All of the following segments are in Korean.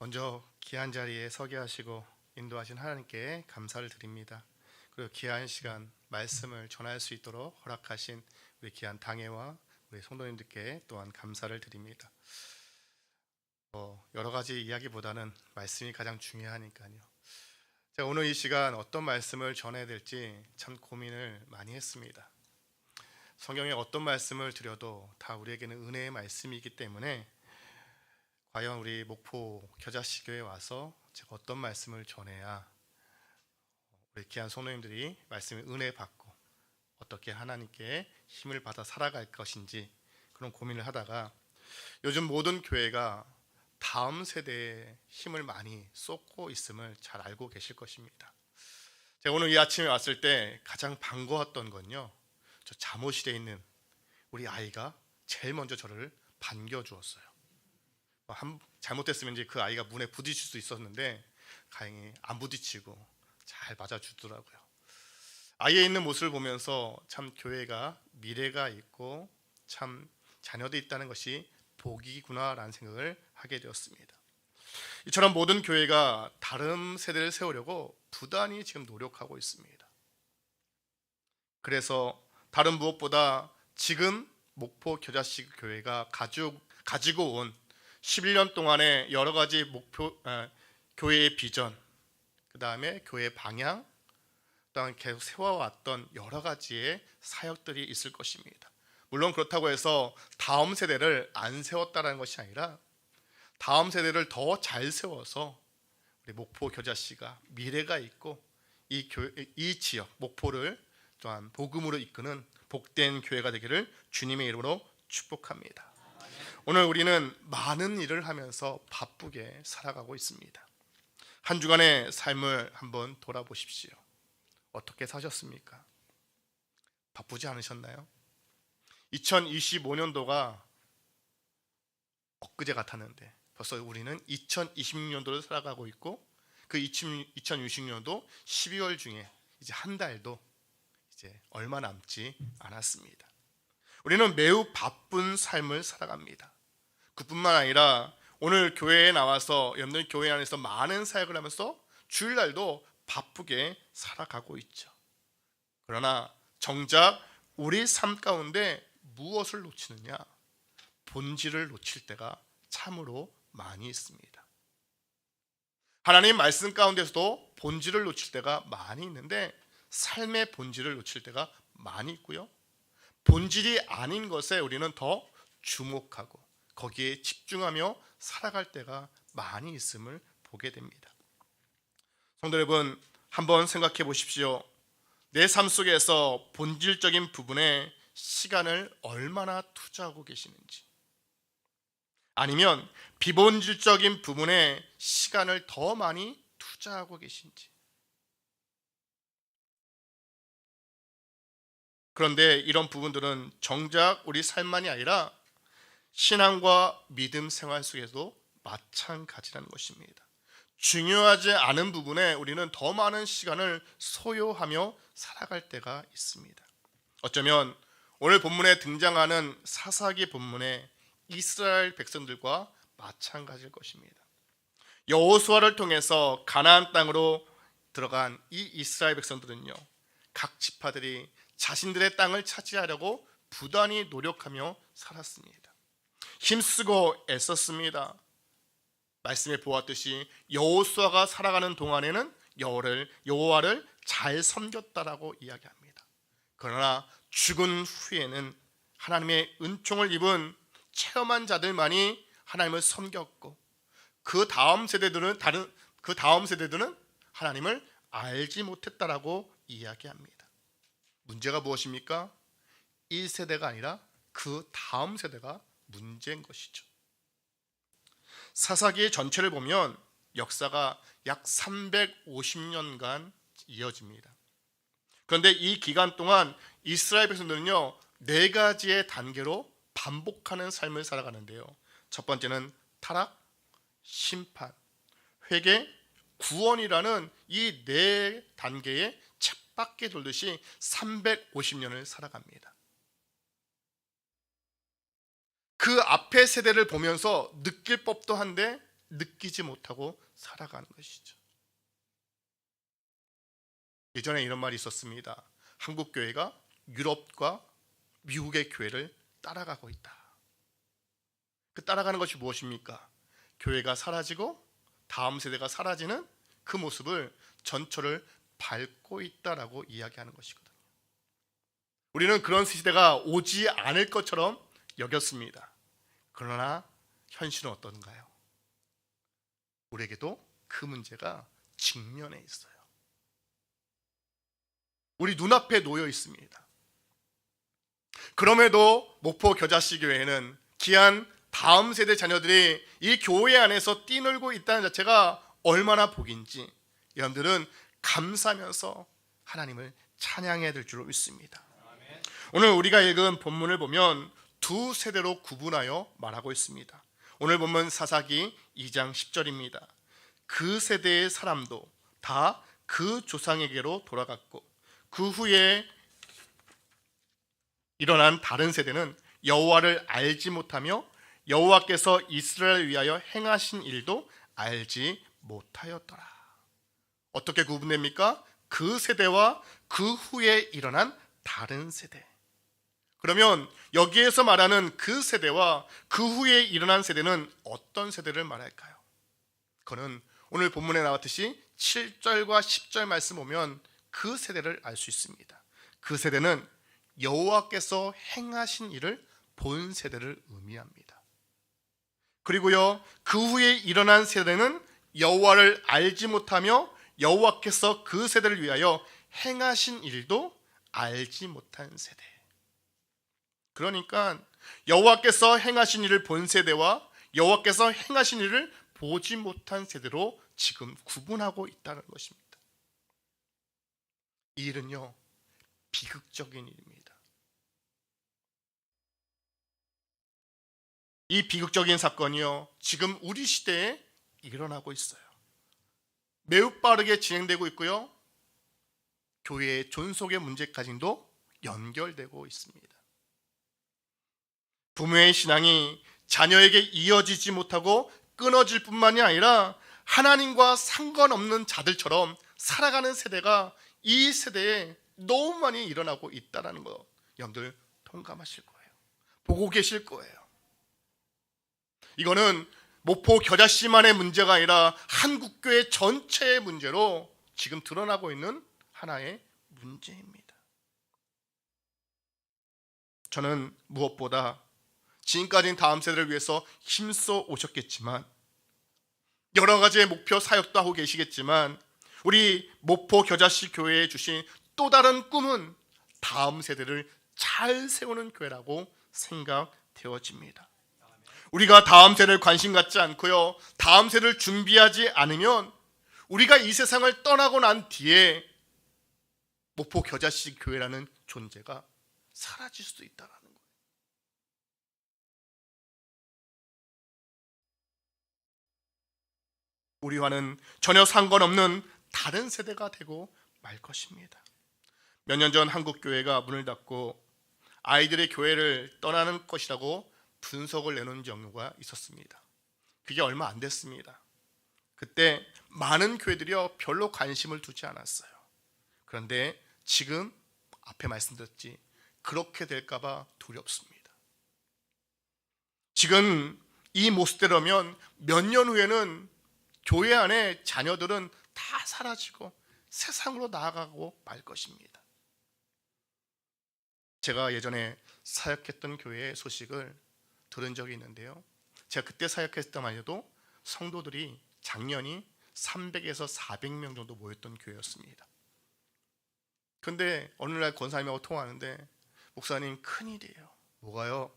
먼저 귀한 자리에 서게 하시고 인도하신 하나님께 감사를 드립니다. 그리고 귀한 시간 말씀을 전할 수 있도록 허락하신 우리 귀한 당회와 우리 성도님들께 또한 감사를 드립니다. 여러 가지 이야기보다는 말씀이 가장 중요하니까요. 제가 오늘 이 시간 어떤 말씀을 전해야 될지 참 고민을 많이 했습니다. 성경에 어떤 말씀을 드려도 다 우리에게는 은혜의 말씀이기 때문에 과연 우리 목포 겨자씨교에 와서 제가 어떤 말씀을 전해야 우리 귀한 성도님들이 말씀의 은혜 받고 어떻게 하나님께 힘을 받아 살아갈 것인지 그런 고민을 하다가 요즘 모든 교회가 다음 세대에 힘을 많이 쏟고 있음을 잘 알고 계실 것입니다. 제가 오늘 이 아침에 왔을 때 가장 반가웠던 건요, 저 잠옷실에 있는 우리 아이가 제일 먼저 저를 반겨주었어요. 잘못됐으면 이제 그 아이가 문에 부딪힐 수 있었는데 다행히 안 부딪히고 잘 맞아주더라고요. 아이의 있는 모습을 보면서 참 교회가 미래가 있고 참 자녀들이 있다는 것이 복이구나라는 생각을 하게 되었습니다. 이처럼 모든 교회가 다른 세대를 세우려고 부단히 지금 노력하고 있습니다. 그래서 다른 무엇보다 지금 목포 겨자씨 교회가 가지고 온 11년 동안의 여러 가지 목표, 교회의 비전, 그 다음에 교회의 방향, 그다음에 계속 세워왔던 여러 가지의 사역들이 있을 것입니다. 물론 그렇다고 해서 다음 세대를 안 세웠다는 것이 아니라 다음 세대를 더 잘 세워서 우리 목포 겨자씨가 미래가 있고 이 지역 목포를 또한 복음으로 이끄는 복된 교회가 되기를 주님의 이름으로 축복합니다. 오늘 우리는 많은 일을 하면서 바쁘게 살아가고 있습니다. 한 주간의 삶을 한번 돌아보십시오. 어떻게 사셨습니까? 바쁘지 않으셨나요? 2025년도가 엊그제 같았는데 벌써 우리는 2026년도를 살아가고 있고 그 2026년도 12월 중에 이제 한 달도 이제 얼마 남지 않았습니다. 우리는 매우 바쁜 삶을 살아갑니다. 그뿐만 아니라 오늘 교회에 나와서 여러분들 교회 안에서 많은 사역을 하면서 주일날도 바쁘게 살아가고 있죠. 그러나 정작 우리 삶 가운데 무엇을 놓치느냐? 본질을 놓칠 때가 참으로 많이 있습니다. 하나님 말씀 가운데서도 본질을 놓칠 때가 많이 있는데 삶의 본질을 놓칠 때가 많이 있고요. 본질이 아닌 것에 우리는 더 주목하고 거기에 집중하며 살아갈 때가 많이 있음을 보게 됩니다. 성도 여러분, 한번 생각해 보십시오. 내 삶 속에서 본질적인 부분에 시간을 얼마나 투자하고 계시는지, 아니면 비본질적인 부분에 시간을 더 많이 투자하고 계신지. 그런데 이런 부분들은 정작 우리 삶만이 아니라 신앙과 믿음 생활 속에도 마찬가지라는 것입니다. 중요하지 않은 부분에 우리는 더 많은 시간을 소요하며 살아갈 때가 있습니다. 어쩌면 오늘 본문에 등장하는 사사기 본문의 이스라엘 백성들과 마찬가지일 것입니다. 여호수아를 통해서 가나안 땅으로 들어간 이 이스라엘 백성들은요, 각 지파들이 자신들의 땅을 차지하려고 부단히 노력하며 살았습니다. 힘쓰고 애썼습니다. 말씀에 보았듯이 여호수아가 살아가는 동안에는 여호와를 잘 섬겼다라고 이야기합니다. 그러나 죽은 후에는 하나님의 은총을 입은 체험한 자들만이 하나님을 섬겼고 그 다음 세대들은 하나님을 알지 못했다라고 이야기합니다. 문제가 무엇입니까? 1세대가 아니라 그 다음 세대가 문제인 것이죠. 사사기의 전체를 보면 역사가 약 350년간 이어집니다. 그런데 이 기간 동안 이스라엘 백성들은요, 4가지의 단계로 반복하는 삶을 살아가는데요. 첫 번째는 타락, 심판, 회개, 구원이라는 이 4단계의 쳇바퀴 돌듯이 350년을 살아갑니다. 그 앞의 세대를 보면서 느낄 법도 한데 느끼지 못하고 살아가는 것이죠. 예전에 이런 말이 있었습니다. 한국 교회가 유럽과 미국의 교회를 따라가고 있다. 그 따라가는 것이 무엇입니까? 교회가 사라지고 다음 세대가 사라지는 그 모습을 전철을 밟고 있다라고 이야기하는 것이거든요. 우리는 그런 시대가 오지 않을 것처럼 여겼습니다. 그러나 현실은 어떤가요? 우리에게도 그 문제가 직면해 있어요. 우리 눈앞에 놓여 있습니다. 그럼에도 목포 겨자씨 교회는 귀한 다음 세대 자녀들이 이 교회 안에서 뛰놀고 있다는 자체가 얼마나 복인지 여러분들은 감사하면서 하나님을 찬양해야 될 줄로 믿습니다. 오늘 우리가 읽은 본문을 보면 두 세대로 구분하여 말하고 있습니다. 오늘 본문 사사기 2장 10절입니다. 그 세대의 사람도 다 그 조상에게로 돌아갔고 그 후에 일어난 다른 세대는 여호와를 알지 못하며 여호와께서 이스라엘을 위하여 행하신 일도 알지 못하였더라. 어떻게 구분됩니까? 그 세대와 그 후에 일어난 다른 세대. 그러면 여기에서 말하는 그 세대와 그 후에 일어난 세대는 어떤 세대를 말할까요? 그거는 오늘 본문에 나왔듯이 7절과 10절 말씀 보면 그 세대를 알 수 있습니다. 그 세대는 여호와께서 행하신 일을 본 세대를 의미합니다. 그리고요, 그 후에 일어난 세대는 여호와를 알지 못하며 여호와께서 그 세대를 위하여 행하신 일도 알지 못한 세대. 그러니까 여호와께서 행하신 일을 본 세대와 여호와께서 행하신 일을 보지 못한 세대로 지금 구분하고 있다는 것입니다. 이 일은요, 비극적인 일입니다. 이 비극적인 사건이요, 지금 우리 시대에 일어나고 있어요. 매우 빠르게 진행되고 있고요, 교회의 존속의 문제까지도 연결되고 있습니다. 부모의 신앙이 자녀에게 이어지지 못하고 끊어질 뿐만이 아니라 하나님과 상관없는 자들처럼 살아가는 세대가 이 세대에 너무 많이 일어나고 있다는 거 여러분들 동감하실 거예요. 보고 계실 거예요. 이거는 목포 겨자씨만의 문제가 아니라 한국교회 전체의 문제로 지금 드러나고 있는 하나의 문제입니다. 저는 무엇보다 지금까지는 다음 세대를 위해서 힘써 오셨겠지만 여러 가지의 목표 사역도 하고 계시겠지만 우리 목포 겨자씨 교회에 주신 또 다른 꿈은 다음 세대를 잘 세우는 교회라고 생각되어집니다. 우리가 다음 세대를 관심 갖지 않고요, 다음 세대를 준비하지 않으면 우리가 이 세상을 떠나고 난 뒤에 목포 겨자씨 교회라는 존재가 사라질 수도 있다는 거예요. 우리와는 전혀 상관없는 다른 세대가 되고 말 것입니다. 몇 년 전 한국 교회가 문을 닫고 아이들의 교회를 떠나는 것이라고 분석을 내놓은 경우가 있었습니다. 그게 얼마 안 됐습니다. 그때 많은 교회들이요 별로 관심을 두지 않았어요. 그런데 지금 앞에 말씀드렸지 그렇게 될까봐 두렵습니다. 지금 이 모습대로면 몇 년 후에는 교회 안에 자녀들은 다 사라지고 세상으로 나아가고 말 것입니다. 제가 예전에 사역했던 교회의 소식을 들은 적이 있는데요, 제가 그때 사역했을 때만 해도 성도들이 작년이 300에서 400명 정도 모였던 교회였습니다. 근데 어느 날 권사님하고 통화하는데 목사님 큰일이에요. 뭐가요?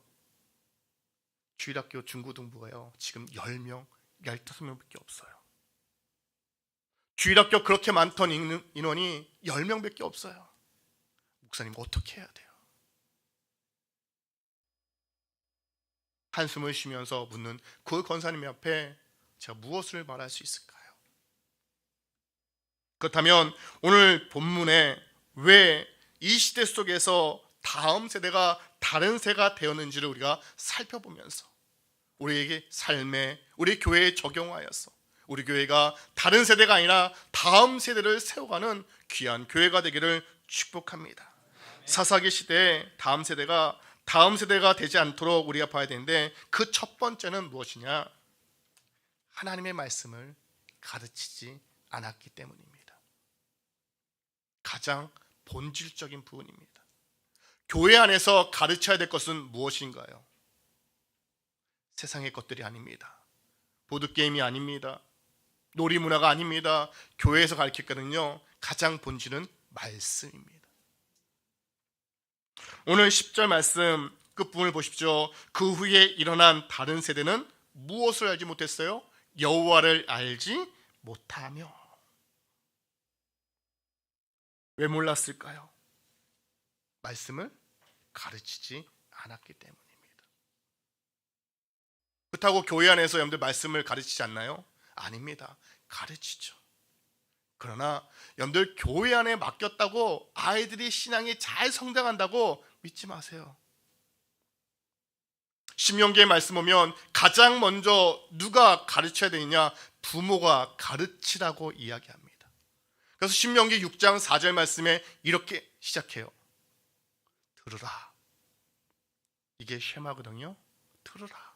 주일학교 중고등부가요 지금 10명, 15명밖에 없어요. 주일학교 그렇게 많던 인원이 10명밖에 없어요. 목사님 어떻게 해야 돼요? 한숨을 쉬면서 묻는 그 권사님 앞에 제가 무엇을 말할 수 있을까요? 그렇다면 오늘 본문에 왜 이 시대 속에서 다음 세대가 다른 세가 되었는지를 우리가 살펴보면서 우리에게 삶에, 우리 교회에 적용하여서 우리 교회가 다른 세대가 아니라 다음 세대를 세워가는 귀한 교회가 되기를 축복합니다. 사사기 시대에 다음 세대가 되지 않도록 우리가 봐야 되는데, 그 첫 번째는 무엇이냐? 하나님의 말씀을 가르치지 않았기 때문입니다. 가장 본질적인 부분입니다. 교회 안에서 가르쳐야 될 것은 무엇인가요? 세상의 것들이 아닙니다. 보드게임이 아닙니다. 놀이문화가 아닙니다. 교회에서 가르칠 거는요, 가장 본질은 말씀입니다. 오늘 10절 말씀 끝부분을 보십시오. 그 후에 일어난 다른 세대는 무엇을 알지 못했어요? 여호와를 알지 못하며. 왜 몰랐을까요? 말씀을 가르치지 않았기 때문입니다. 그렇다고 교회 안에서 여러분들 말씀을 가르치지 않나요? 아닙니다. 가르치죠. 그러나 여러분들 교회 안에 맡겼다고 아이들이 신앙이 잘 성장한다고 믿지 마세요. 신명기의 말씀 보면 가장 먼저 누가 가르쳐야 되느냐? 부모가 가르치라고 이야기합니다. 그래서 신명기 6장 4절 말씀에 이렇게 시작해요. 들으라. 이게 쉐마거든요. 들으라.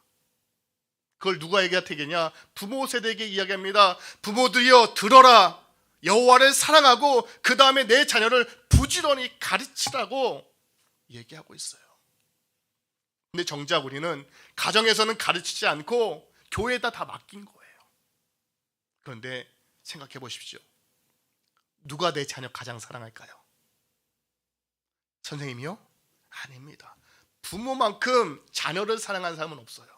그걸 누가 얘기하겠냐? 부모 세대에게 이야기합니다. 부모들이여 들어라. 여호와를 사랑하고 그 다음에 내 자녀를 부지런히 가르치라고 얘기하고 있어요. 근데 정작 우리는 가정에서는 가르치지 않고 교회에다 다 맡긴 거예요. 그런데 생각해 보십시오. 누가 내 자녀 가장 사랑할까요? 선생님이요? 아닙니다. 부모만큼 자녀를 사랑하는 사람은 없어요.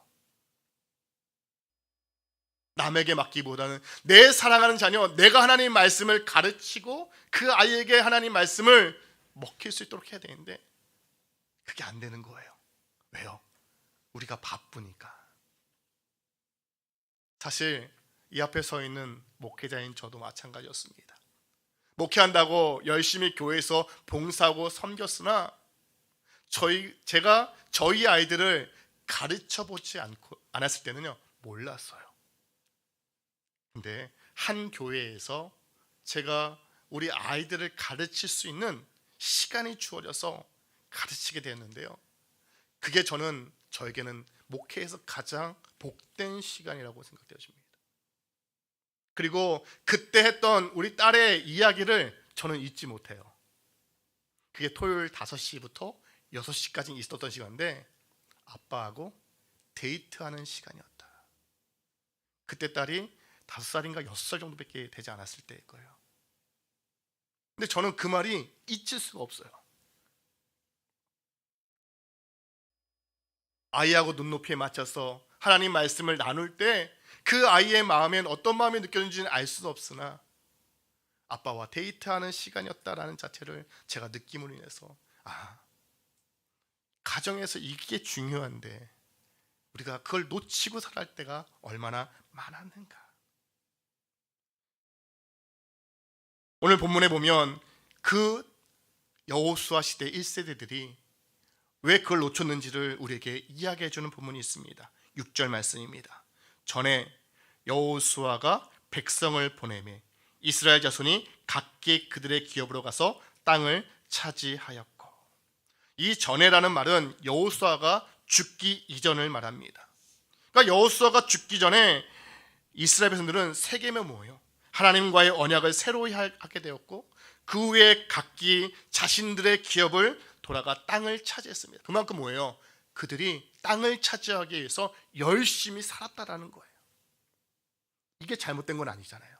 남에게 맡기보다는 내 사랑하는 자녀, 내가 하나님 말씀을 가르치고 그 아이에게 하나님 말씀을 먹힐 수 있도록 해야 되는데 그게 안 되는 거예요. 왜요? 우리가 바쁘니까. 사실 이 앞에 서 있는 목회자인 저도 마찬가지였습니다. 목회한다고 열심히 교회에서 봉사하고 섬겼으나 제가 저희 아이들을 가르쳐 보지 않았을 때는요, 몰랐어요. 근데 한 교회에서 제가 우리 아이들을 가르칠 수 있는 시간이 주어져서 가르치게 되었는데요, 그게 저에게는 목회에서 가장 복된 시간이라고 생각되어집니다. 그리고 그때 했던 우리 딸의 이야기를 저는 잊지 못해요. 그게 토요일 5시부터 6시까지 있었던 시간인데 아빠하고 데이트하는 시간이었다. 그때 딸이 5살인가 6살 정도밖에 되지 않았을 때일 거예요. 근데 저는 그 말이 잊힐 수가 없어요. 아이하고 눈높이에 맞춰서 하나님 말씀을 나눌 때 그 아이의 마음엔 어떤 마음이 느껴지는지는 알 수 없으나 아빠와 데이트하는 시간이었다라는 자체를 제가 느낌으로 인해서 가정에서 이게 중요한데 우리가 그걸 놓치고 살아갈 때가 얼마나 많았는가. 오늘 본문에 보면 그 여호수아 시대 1세대들이 왜 그걸 놓쳤는지를 우리에게 이야기해 주는 본문이 있습니다. 6절 말씀입니다. 전에 여호수아가 백성을 보내매 이스라엘 자손이 각기 그들의 기업으로 가서 땅을 차지하였고. 이 전에라는 말은 여호수아가 죽기 이전을 말합니다. 그러니까 여호수아가 죽기 전에 이스라엘 백성들은 세겜에 모여 하나님과의 언약을 새로이 하게 되었고 그 후에 각기 자신들의 기업을 돌아가 땅을 차지했습니다. 그만큼 뭐예요? 그들이 땅을 차지하기 위해서 열심히 살았다라는 거예요. 이게 잘못된 건 아니잖아요.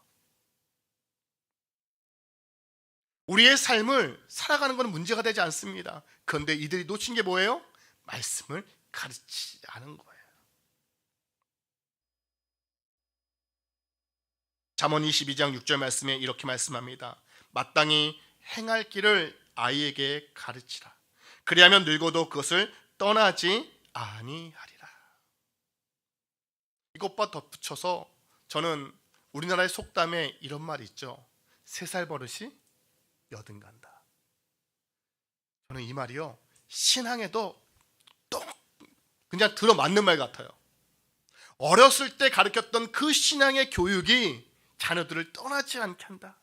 우리의 삶을 살아가는 건 문제가 되지 않습니다. 그런데 이들이 놓친 게 뭐예요? 말씀을 가르치지 않은 거예요. 잠언 22장 6절 말씀에 이렇게 말씀합니다. 마땅히 행할 길을 아이에게 가르치라. 그리하면 늙어도 그것을 떠나지 아니하리라. 이것과 덧붙여서 저는 우리나라의 속담에 이런 말이 있죠. 3살 버릇이 여든 간다. 저는 이 말이요, 신앙에도 또 그냥 들어맞는 말 같아요. 어렸을 때 가르쳤던 그 신앙의 교육이 자녀들을 떠나지 않게 한다.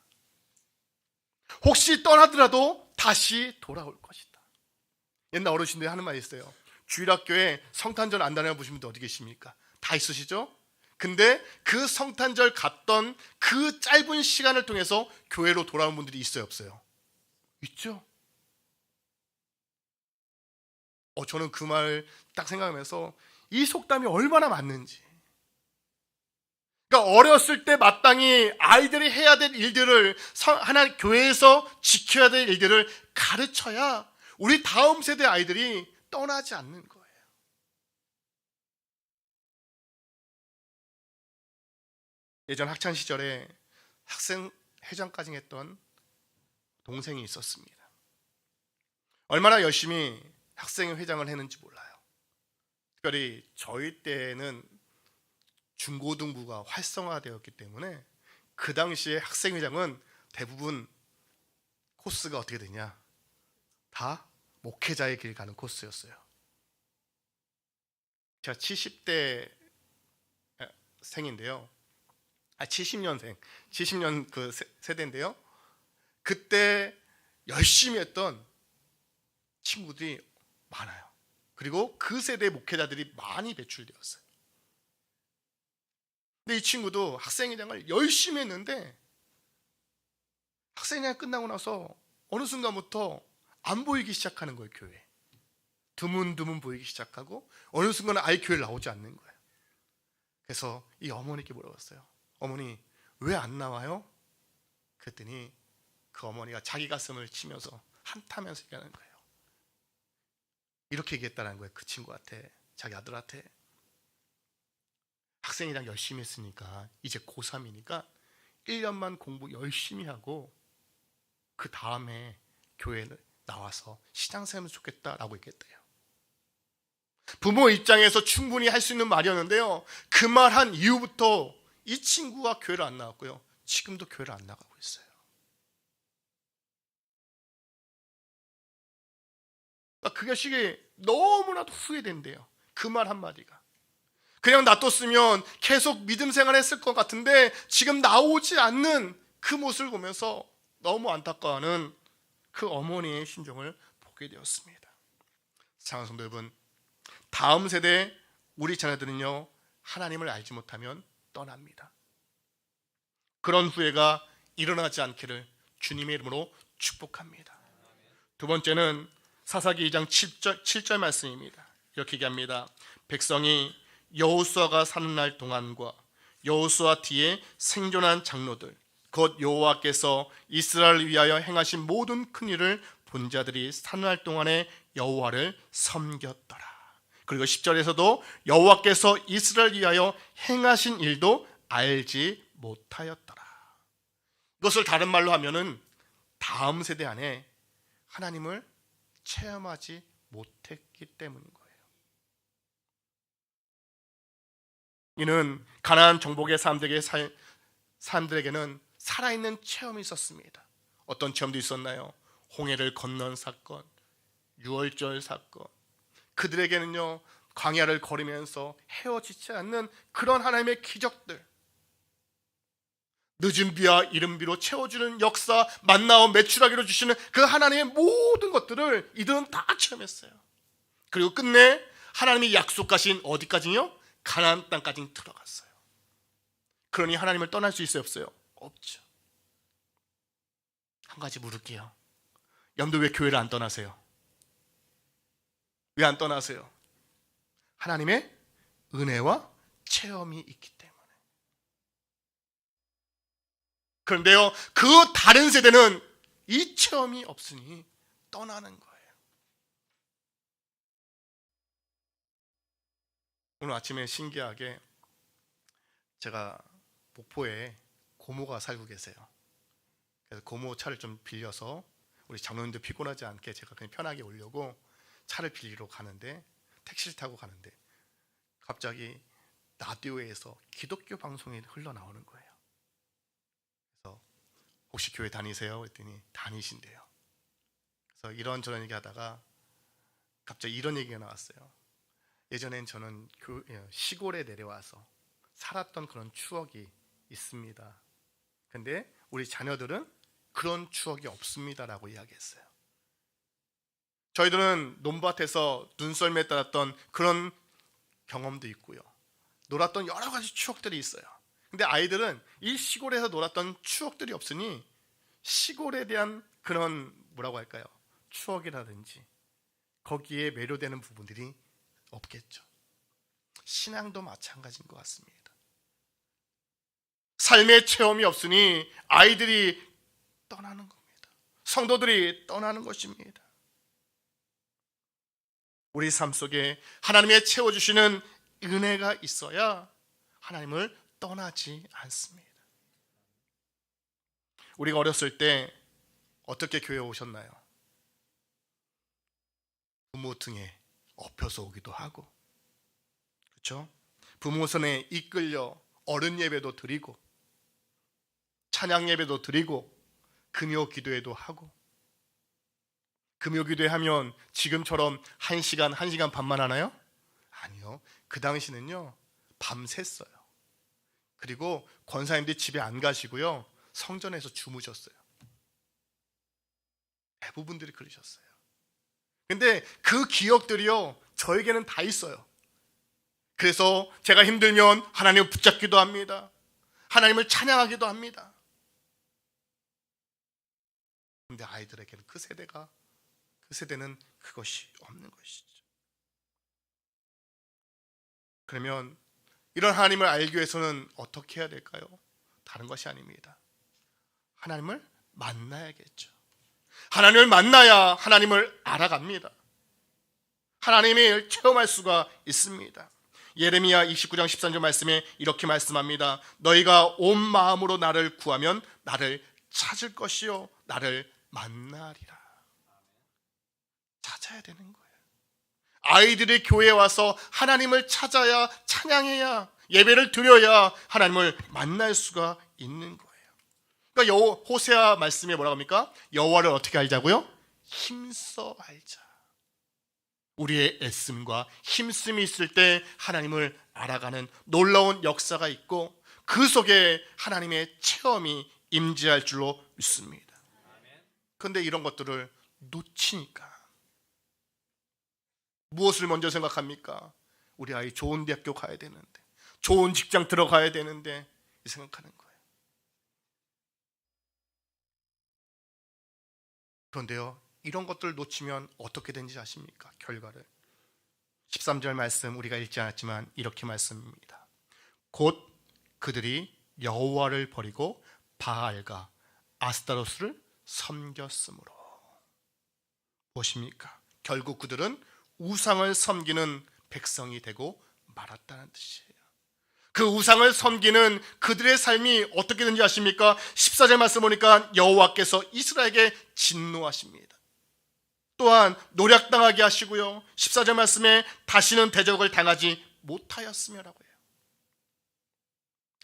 혹시 떠나더라도 다시 돌아올 것이다. 옛날 어르신들이 하는 말이 있어요. 주일학교에 성탄절 안 다녀보신 분들 어디 계십니까? 다 있으시죠? 근데 그 성탄절 갔던 그 짧은 시간을 통해서 교회로 돌아온 분들이 있어요, 없어요? 있죠? 저는 그 말 딱 생각하면서 이 속담이 얼마나 맞는지. 그러니까 어렸을 때 마땅히 아이들이 해야 될 일들을 하나님 교회에서 지켜야 될 일들을 가르쳐야 우리 다음 세대 아이들이 떠나지 않는 거예요. 예전 학창 시절에 학생 회장까지 했던 동생이 있었습니다. 얼마나 열심히 학생 회장을 했는지 몰라요. 특별히 저희 때는 중고등부가 활성화되었기 때문에 그 당시에 학생회장은 대부분 코스가 어떻게 되냐, 다 목회자의 길 가는 코스였어요. 제가 70대 생인데요, 70년 그 세대인데요, 그때 열심히 했던 친구들이 많아요. 그리고 그 세대의 목회자들이 많이 배출되었어요. 근데 이 친구도 학생회장을 열심히 했는데 학생회장 끝나고 나서 어느 순간부터 안 보이기 시작하는 거예요. 교회 드문드문 보이기 시작하고 어느 순간은 아예 교회를 나오지 않는 거예요. 그래서 이 어머니께 물어봤어요. 어머니 왜 안 나와요? 그랬더니 그 어머니가 자기 가슴을 치면서 한타면서 얘기하는 거예요. 이렇게 얘기했다는 거예요. 그 친구한테, 자기 아들한테. 학생이랑 열심히 했으니까 이제 고3이니까 1년만 공부 열심히 하고 그 다음에 교회를 나와서 신앙생활하면 좋겠다라고 얘기했대요. 부모 입장에서 충분히 할 수 있는 말이었는데요, 그 말 한 이후부터 이 친구가 교회를 안 나왔고요, 지금도 교회를 안 나가고 있어요. 그것이 너무나도 후회된대요. 그 말 한마디가. 그냥 놔뒀으면 계속 믿음 생활했을 것 같은데 지금 나오지 않는 그 모습을 보면서 너무 안타까워하는 그 어머니의 심정을 보게 되었습니다. 사랑하는 성도 여러분, 다음 세대 우리 자녀들은요, 하나님을 알지 못하면 떠납니다. 그런 후회가 일어나지 않기를 주님의 이름으로 축복합니다. 두 번째는 사사기 2장 7절 말씀입니다. 이렇게 얘기합니다. 백성이 여호수아가 사는 날 동안과 여호수아 뒤에 생존한 장로들 곧 여호와께서 이스라엘을 위하여 행하신 모든 큰 일을 본 자들이 사는 날 동안에 여호와를 섬겼더라. 그리고 10절에서도 여호와께서 이스라엘을 위하여 행하신 일도 알지 못하였더라. 이것을 다른 말로 하면은 다음 세대 안에 하나님을 체험하지 못했기 때문인 거예요. 이는 가나안 정복의 사람들에게는 살아있는 체험이 있었습니다. 어떤 체험도 있었나요? 홍해를 건넌 사건, 유월절 사건. 그들에게는요, 광야를 걸으면서 헤어지지 않는 그런 하나님의 기적들, 늦은 비와 이른 비로 채워주는 역사, 만나와 메추라기로 주시는 그 하나님의 모든 것들을 이들은 다 체험했어요. 그리고 끝내 하나님이 약속하신 어디까지요? 가나안 땅까지 들어갔어요. 그러니 하나님을 떠날 수 있어요, 없어요? 없죠. 한 가지 물을게요. 여러분들 왜 교회를 안 떠나세요? 왜 안 떠나세요? 하나님의 은혜와 체험이 있기 때문에. 그런데요, 그 다른 세대는 이 체험이 없으니 떠나는 거예요. 오늘 아침에 신기하게 제가 목포에 고모가 살고 계세요. 그래서 고모 차를 좀 빌려서 우리 장로님들 피곤하지 않게 제가 그냥 편하게 오려고 차를 빌리러 가는데, 택시를 타고 가는데 갑자기 라디오에서 기독교 방송이 흘러나오는 거예요. 그래서 혹시 교회 다니세요? 그랬더니 다니신대요. 그래서 이런저런 얘기하다가 갑자기 이런 얘기가 나왔어요. 예전엔 저는 시골에 내려와서 살았던 그런 추억이 있습니다. 근데 우리 자녀들은 그런 추억이 없습니다라고 이야기했어요. 저희들은 논밭에서 눈썰매 따랐던 그런 경험도 있고요. 놀았던 여러 가지 추억들이 있어요. 근데 아이들은 이 시골에서 놀았던 추억들이 없으니 시골에 대한 그런 뭐라고 할까요? 추억이라든지 거기에 매료되는 부분들이 없겠죠. 신앙도 마찬가지인 것 같습니다. 삶의 체험이 없으니 아이들이 떠나는 겁니다. 성도들이 떠나는 것입니다. 우리 삶 속에 하나님의 채워주시는 은혜가 있어야 하나님을 떠나지 않습니다. 우리가 어렸을 때 어떻게 교회에 오셨나요? 부모 등에 업혀서 오기도 하고, 그렇죠? 부모 손에 이끌려 어른 예배도 드리고 찬양 예배도 드리고 금요 기도회도 하고, 금요 기도회 하면 지금처럼 1시간, 1시간 반만 하나요? 아니요. 그 당시는요 밤샜어요. 그리고 권사님들이 집에 안 가시고요 성전에서 주무셨어요. 대부분들이 그러셨어요. 근데 그 기억들이요 저에게는 다 있어요. 그래서 제가 힘들면 하나님을 붙잡기도 합니다. 하나님을 찬양하기도 합니다. 근데 아이들에게는 그 세대는 그것이 없는 것이죠. 그러면 이런 하나님을 알기 위해서는 어떻게 해야 될까요? 다른 것이 아닙니다. 하나님을 만나야겠죠. 하나님을 만나야 하나님을 알아갑니다. 하나님을 체험할 수가 있습니다. 예레미야 29장 13절 말씀에 이렇게 말씀합니다. 너희가 온 마음으로 나를 구하면 나를 찾을 것이요 나를 만나리라. 찾아야 되는 거예요. 아이들이 교회에 와서 하나님을 찾아야, 찬양해야, 예배를 드려야 하나님을 만날 수가 있는 거예요. 그러니까 호세아 말씀에 뭐라고 합니까? 여호와를 어떻게 알자고요? 힘써 알자. 우리의 애씀과 힘씀이 있을 때 하나님을 알아가는 놀라운 역사가 있고 그 속에 하나님의 체험이 임재할 줄로 믿습니다. 그런데 이런 것들을 놓치니까 무엇을 먼저 생각합니까? 우리 아이 좋은 대학교 가야 되는데, 좋은 직장 들어가야 되는데 이 생각하는 거예요. 그런데요 이런 것들을 놓치면 어떻게 되는지 아십니까? 결과를 13절 말씀 우리가 읽지 않았지만 이렇게 말씀입니다. 곧 그들이 여호와를 버리고 바알과 아스타로스를 섬겼으므로. 무엇입니까? 결국 그들은 우상을 섬기는 백성이 되고 말았다는 뜻이에요. 그 우상을 섬기는 그들의 삶이 어떻게 되는지 아십니까? 14절 말씀 보니까 여호와께서 이스라엘에게 진노하십니다. 또한 노략당하게 하시고요 14절 말씀에 다시는 대적을 당하지 못하였으며라고 해요.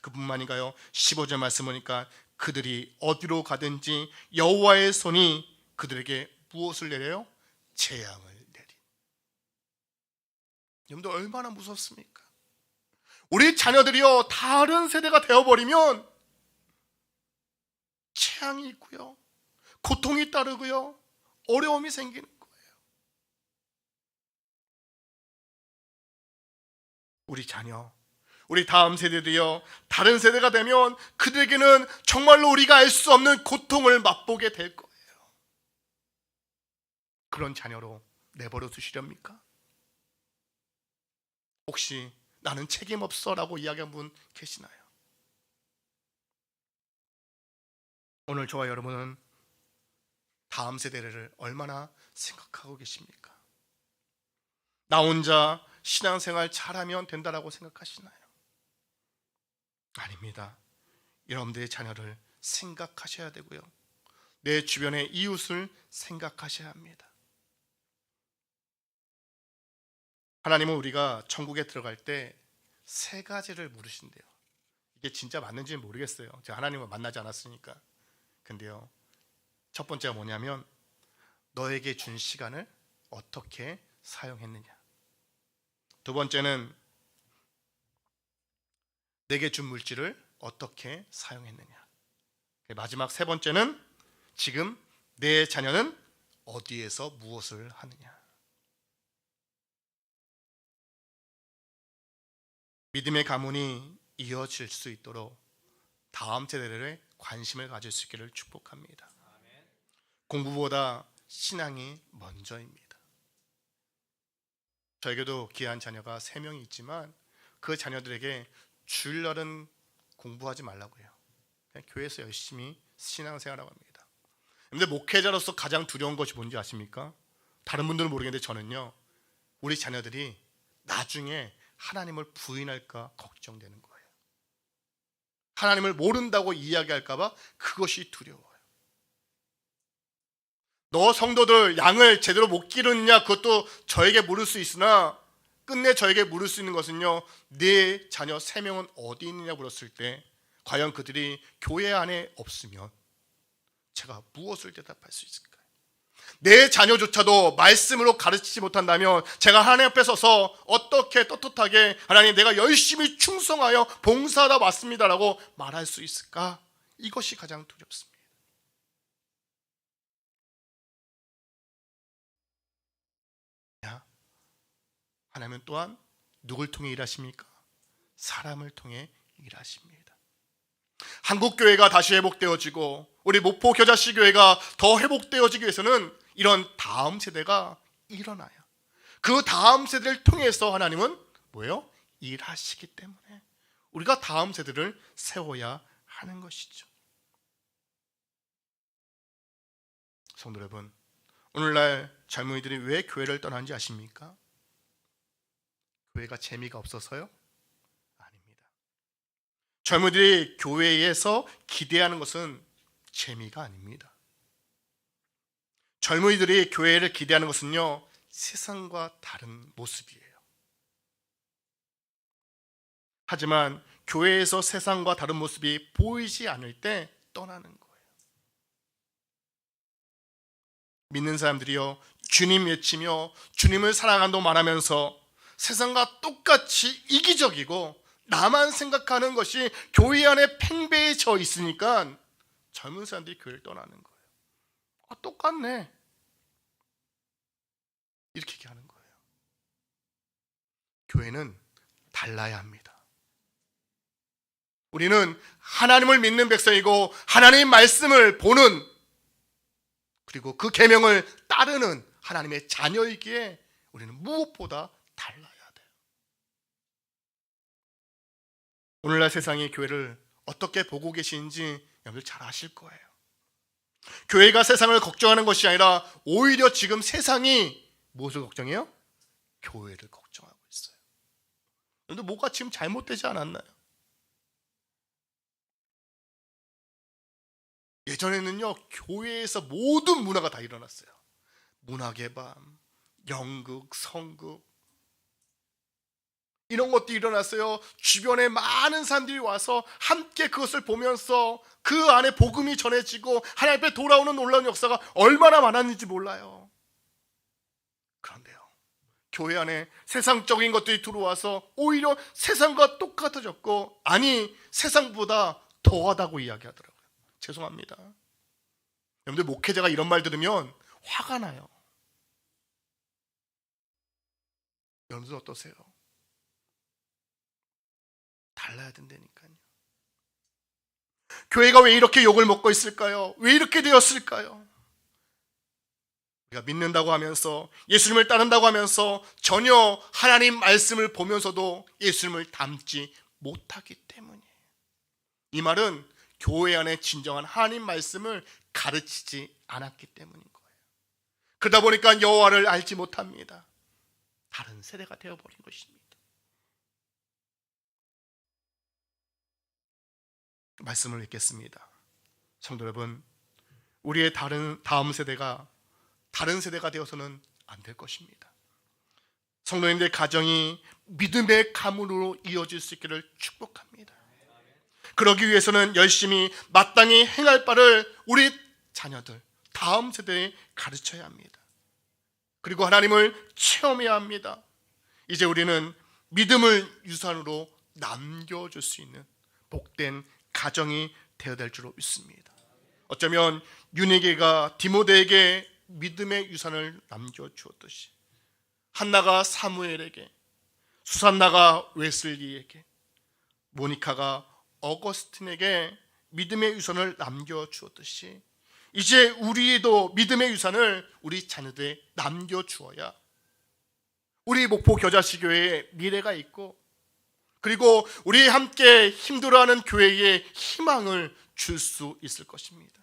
그뿐만인가요? 15절 말씀 보니까 그들이 어디로 가든지 여호와의 손이 그들에게 무엇을 내려요? 재앙을 내린. 여러분들 얼마나 무섭습니까? 우리 자녀들이요 다른 세대가 되어버리면 재앙이 있고요 고통이 따르고요 어려움이 생기는 거예요. 우리 자녀, 우리 다음 세대들이요 다른 세대가 되면 그들에게는 정말로 우리가 알 수 없는 고통을 맛보게 될 거예요. 그런 자녀로 내버려 두시렵니까? 혹시 나는 책임 없어 라고 이야기한 분 계시나요? 오늘 저와 여러분은 다음 세대를 얼마나 생각하고 계십니까? 나 혼자 신앙생활 잘하면 된다라고 생각하시나요? 아닙니다. 여러분들의 자녀를 생각하셔야 되고요 내 주변의 이웃을 생각하셔야 합니다. 하나님은 우리가 천국에 들어갈 때 3가지를 물으신대요. 이게 진짜 맞는지는 모르겠어요. 제가 하나님을 만나지 않았으니까. 근데요 첫 번째가 뭐냐면 너에게 준 시간을 어떻게 사용했느냐. 두 번째는 내게 준 물질을 어떻게 사용했느냐. 마지막 세 번째는 지금 내 자녀는 어디에서 무엇을 하느냐. 믿음의 가문이 이어질 수 있도록 다음 세대들의 관심을 가질 수 있기를 축복합니다. 공부보다 신앙이 먼저입니다. 저에게도 귀한 자녀가 3명이 있지만 그 자녀들에게 주일날은 공부하지 말라고 해요. 그냥 교회에서 열심히 신앙생활하고 합니다. 근데 목회자로서 가장 두려운 것이 뭔지 아십니까? 다른 분들은 모르겠는데 저는요, 우리 자녀들이 나중에 하나님을 부인할까 걱정되는 거예요. 하나님을 모른다고 이야기할까 봐 그것이 두려워요. 너 성도들 양을 제대로 못 기르느냐, 그것도 저에게 물을 수 있으나 끝내 저에게 물을 수 있는 것은요, 네 자녀 3명은 어디 있느냐 물었을 때 과연 그들이 교회 안에 없으면 제가 무엇을 대답할 수 있을까요? 내 자녀조차도 말씀으로 가르치지 못한다면 제가 하나님 앞에 서서 어떻게 떳떳하게 하나님 내가 열심히 충성하여 봉사하다 왔습니다라고 말할 수 있을까? 이것이 가장 두렵습니다. 하나님은 또한 누굴 통해 일하십니까? 사람을 통해 일하십니다. 한국교회가 다시 회복되어지고 우리 목포교자씨 교회가 더 회복되어지기 위해서는 이런 다음 세대가 일어나요. 그 다음 세대를 통해서 하나님은 뭐예요? 일하시기 때문에 우리가 다음 세대를 세워야 하는 것이죠. 성도 여러분, 오늘날 젊은이들이 왜 교회를 떠나는지 아십니까? 교회가 재미가 없어서요? 아닙니다. 젊은이들이 교회에서 기대하는 것은 재미가 아닙니다. 젊은이들이 교회를 기대하는 것은요, 세상과 다른 모습이에요. 하지만 교회에서 세상과 다른 모습이 보이지 않을 때 떠나는 거예요. 믿는 사람들이요, 주님 외치며 주님을 사랑한다고 말하면서 세상과 똑같이 이기적이고 나만 생각하는 것이 교회 안에 팽배해져 있으니까 젊은 사람들이 교회를 떠나는 거예요. 똑같네, 이렇게 얘기하는 거예요. 교회는 달라야 합니다. 우리는 하나님을 믿는 백성이고 하나님의 말씀을 보는, 그리고 그 계명을 따르는 하나님의 자녀이기에 우리는 무엇보다 달라야 돼요. 오늘날 세상이 교회를 어떻게 보고 계시는지 여러분들 잘 아실 거예요. 교회가 세상을 걱정하는 것이 아니라 오히려 지금 세상이 무엇을 걱정해요? 교회를 걱정하고 있어요. 여러분들 뭐가 지금 잘못되지 않았나요? 예전에는요, 교회에서 모든 문화가 다 일어났어요. 문학의 밤, 연극, 성극, 이런 것도 일어났어요. 주변에 많은 사람들이 와서 함께 그것을 보면서 그 안에 복음이 전해지고 하나님 앞에 돌아오는 놀라운 역사가 얼마나 많았는지 몰라요. 그런데요, 교회 안에 세상적인 것들이 들어와서 오히려 세상과 똑같아졌고, 아니 세상보다 더하다고 이야기하더라고요. 죄송합니다. 여러분들 목회자가 이런 말 들으면 화가 나요. 여러분들 어떠세요? 달라야 된다니까요. 교회가 왜 이렇게 욕을 먹고 있을까요? 왜 이렇게 되었을까요? 우리가 믿는다고 하면서 예수님을 따른다고 하면서 전혀 하나님 말씀을 보면서도 예수님을 닮지 못하기 때문이에요. 이 말은 교회 안에 진정한 하나님 말씀을 가르치지 않았기 때문인 거예요. 그러다 보니까 여호와를 알지 못합니다. 다른 세대가 되어버린 것입니다. 말씀을 읽겠습니다. 성도 여러분, 우리의 다음 세대가 다른 세대가 되어서는 안 될 것입니다. 성도님들의 가정이 믿음의 가문으로 이어질 수 있기를 축복합니다. 그러기 위해서는 열심히 마땅히 행할 바를 우리 자녀들, 다음 세대에 가르쳐야 합니다. 그리고 하나님을 체험해야 합니다. 이제 우리는 믿음을 유산으로 남겨줄 수 있는 복된 가정이 되어야 될 줄로 믿습니다. 어쩌면 유네게가 디모데에게 믿음의 유산을 남겨주었듯이 한나가 사무엘에게, 수산나가 웨슬리에게, 모니카가 어거스틴에게 믿음의 유산을 남겨주었듯이 이제 우리도 믿음의 유산을 우리 자녀들에 남겨주어야 우리 목포 겨자씨교회에 미래가 있고, 그리고 우리 함께 힘들어하는 교회에 희망을 줄 수 있을 것입니다.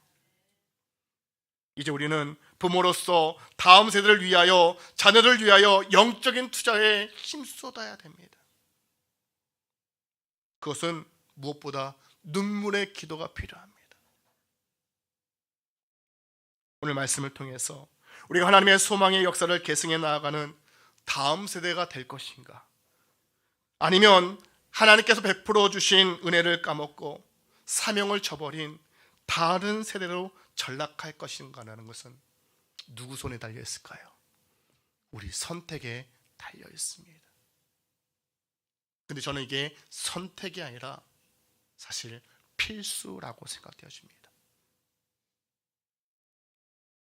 이제 우리는 부모로서 다음 세대를 위하여, 자녀를 위하여 영적인 투자에 힘쏟아야 됩니다. 그것은 무엇보다 눈물의 기도가 필요합니다. 오늘 말씀을 통해서 우리가 하나님의 소망의 역사를 계승해 나아가는 다음 세대가 될 것인가, 아니면 하나님께서 베풀어 주신 은혜를 까먹고 사명을 저버린 다른 세대로 전락할 것인가라는 것은 누구 손에 달려 있을까요? 우리 선택에 달려 있습니다. 근데 저는 이게 선택이 아니라 사실 필수라고 생각되어집니다.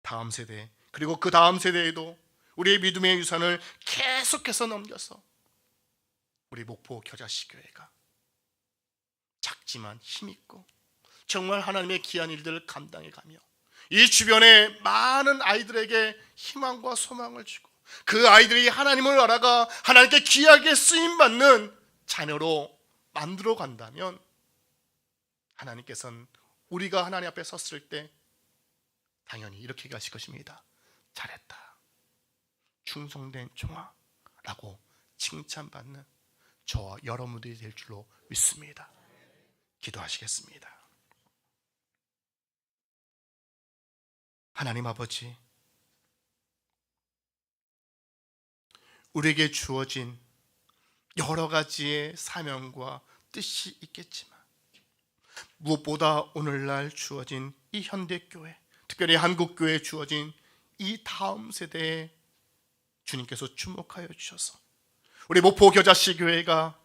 다음 세대, 그리고 그 다음 세대에도 우리의 믿음의 유산을 계속해서 넘겨서 우리 목포 겨자씨교회가 작지만 힘있고 정말 하나님의 귀한 일들을 감당해가며 이 주변의 많은 아이들에게 희망과 소망을 주고 그 아이들이 하나님을 알아가 하나님께 귀하게 쓰임받는 자녀로 만들어 간다면, 하나님께서는 우리가 하나님 앞에 섰을 때 당연히 이렇게 얘기하실 것입니다. 잘했다, 충성된 종아 라고 칭찬받는 저와 여러분들이 될 줄로 믿습니다. 기도하시겠습니다. 하나님 아버지, 우리에게 주어진 여러 가지의 사명과 뜻이 있겠지만 무엇보다 오늘날 주어진 이 현대교회, 특별히 한국교회에 주어진 이 다음 세대에 주님께서 주목하여 주셔서 우리 목포 겨자씨 교회가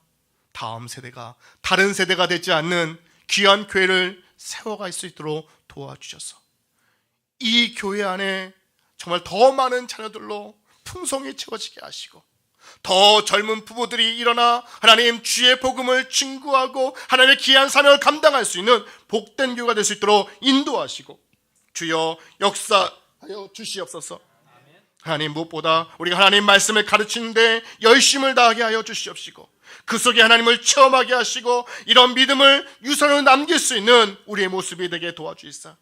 다음 세대가 다른 세대가 되지 않는 귀한 교회를 세워갈 수 있도록 도와주셔서 이 교회 안에 정말 더 많은 자녀들로 풍성히 채워지게 하시고, 더 젊은 부부들이 일어나 하나님 주의 복음을 증거하고 하나님의 귀한 사명을 감당할 수 있는 복된 교회가 될 수 있도록 인도하시고 주여 역사하여 주시옵소서. 하나님, 무엇보다 우리가 하나님 말씀을 가르치는데 열심을 다하게 하여 주시옵시고 그 속에 하나님을 체험하게 하시고 이런 믿음을 유산으로 남길 수 있는 우리의 모습이 되게 도와주시사,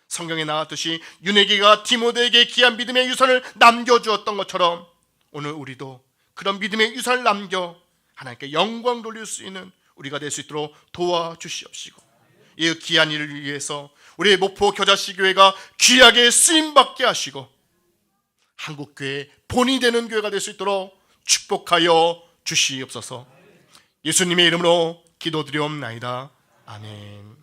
성경에 나왔듯이 유네게가 디모데에게 귀한 믿음의 유산을 남겨주었던 것처럼 오늘 우리도 그런 믿음의 유산을 남겨 하나님께 영광 돌릴 수 있는 우리가 될 수 있도록 도와주시옵시고, 이 귀한 일을 위해서 우리의 목포 겨자씨 교회가 귀하게 쓰임받게 하시고 한국교회 본이 되는 교회가 될 수 있도록 축복하여 주시옵소서. 예수님의 이름으로 기도드리옵나이다. 아멘.